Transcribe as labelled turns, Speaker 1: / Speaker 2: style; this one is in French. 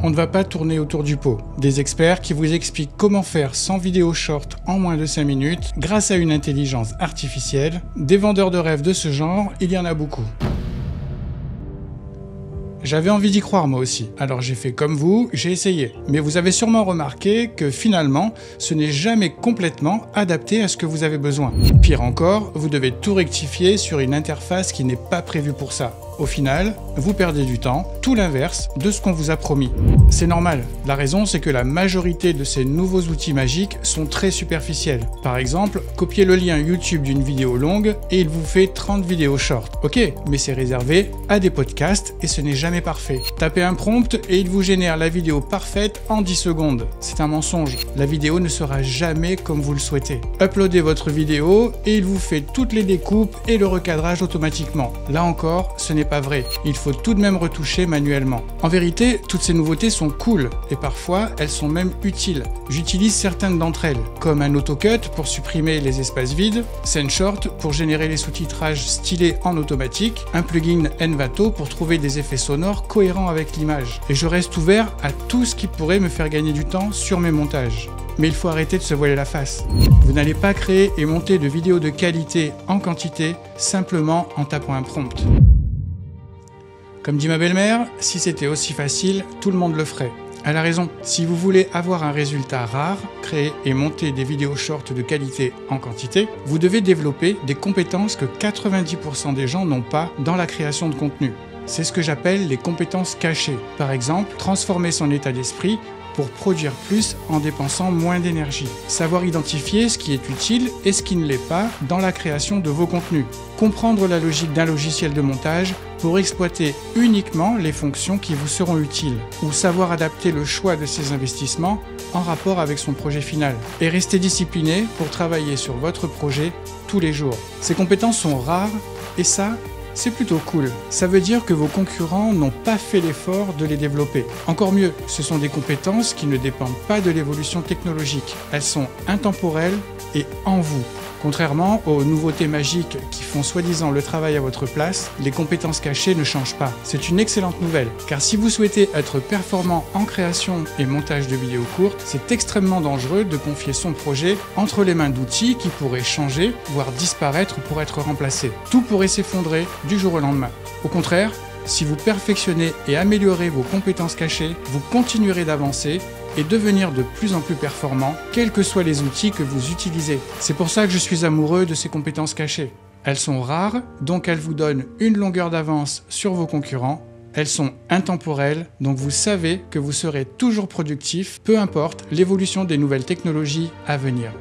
Speaker 1: on ne va pas tourner autour du pot. Des experts qui vous expliquent comment faire 100 vidéos short en moins de 5 minutes grâce à une intelligence artificielle. Des vendeurs de rêves de ce genre, il y en a beaucoup. J'avais envie d'y croire moi aussi, alors j'ai fait comme vous, j'ai essayé. Mais vous avez sûrement remarqué que finalement, ce n'est jamais complètement adapté à ce que vous avez besoin. Pire encore, vous devez tout rectifier sur une interface qui n'est pas prévue pour ça. Au final, vous perdez du temps, tout l'inverse de ce qu'on vous a promis. C'est normal, la raison c'est que la majorité de ces nouveaux outils magiques sont très superficiels. Par exemple, copiez le lien YouTube d'une vidéo longue et il vous fait 30 vidéos short. Ok, mais c'est réservé à des podcasts et ce n'est jamais parfait. Tapez un prompt et il vous génère la vidéo parfaite en 10 secondes. C'est un mensonge, la vidéo ne sera jamais comme vous le souhaitez. Uploadez votre vidéo et il vous fait toutes les découpes et le recadrage automatiquement. Là encore, ce n'est pas vrai, il faut tout de même retoucher manuellement. En vérité, toutes ces nouveautés sont cool et parfois elles sont même utiles. J'utilise certaines d'entre elles, comme un autocut pour supprimer les espaces vides, SceneShort pour générer les sous-titrages stylés en automatique, un plugin Envato pour trouver des effets sonores cohérents avec l'image. Et je reste ouvert à tout ce qui pourrait me faire gagner du temps sur mes montages. Mais il faut arrêter de se voiler la face. Vous n'allez pas créer et monter de vidéos de qualité en quantité simplement en tapant un prompt. Comme dit ma belle-mère, si c'était aussi facile, tout le monde le ferait. Elle a raison, si vous voulez avoir un résultat rare, créer et monter des vidéos short de qualité en quantité, vous devez développer des compétences que 90% des gens n'ont pas dans la création de contenu. C'est ce que j'appelle les compétences cachées. Par exemple, transformer son état d'esprit pour produire plus en dépensant moins d'énergie. Savoir identifier ce qui est utile et ce qui ne l'est pas dans la création de vos contenus. Comprendre la logique d'un logiciel de montage pour exploiter uniquement les fonctions qui vous seront utiles. Ou savoir adapter le choix de ses investissements en rapport avec son projet final. Et rester discipliné pour travailler sur votre projet tous les jours. Ces compétences sont rares et ça, c'est plutôt cool. Ça veut dire que vos concurrents n'ont pas fait l'effort de les développer. Encore mieux, ce sont des compétences qui ne dépendent pas de l'évolution technologique. Elles sont intemporelles et en vous. Contrairement aux nouveautés magiques qui font soi-disant le travail à votre place, les compétences cachées ne changent pas. C'est une excellente nouvelle, car si vous souhaitez être performant en création et montage de vidéos courtes, c'est extrêmement dangereux de confier son projet entre les mains d'outils qui pourraient changer, voire disparaître pour être remplacés. Tout pourrait s'effondrer du jour au lendemain. Au contraire, si vous perfectionnez et améliorez vos compétences cachées, vous continuerez d'avancer et devenir de plus en plus performant, quels que soient les outils que vous utilisez. C'est pour ça que je suis amoureux de ces compétences cachées. Elles sont rares, donc elles vous donnent une longueur d'avance sur vos concurrents. Elles sont intemporelles, donc vous savez que vous serez toujours productif, peu importe l'évolution des nouvelles technologies à venir.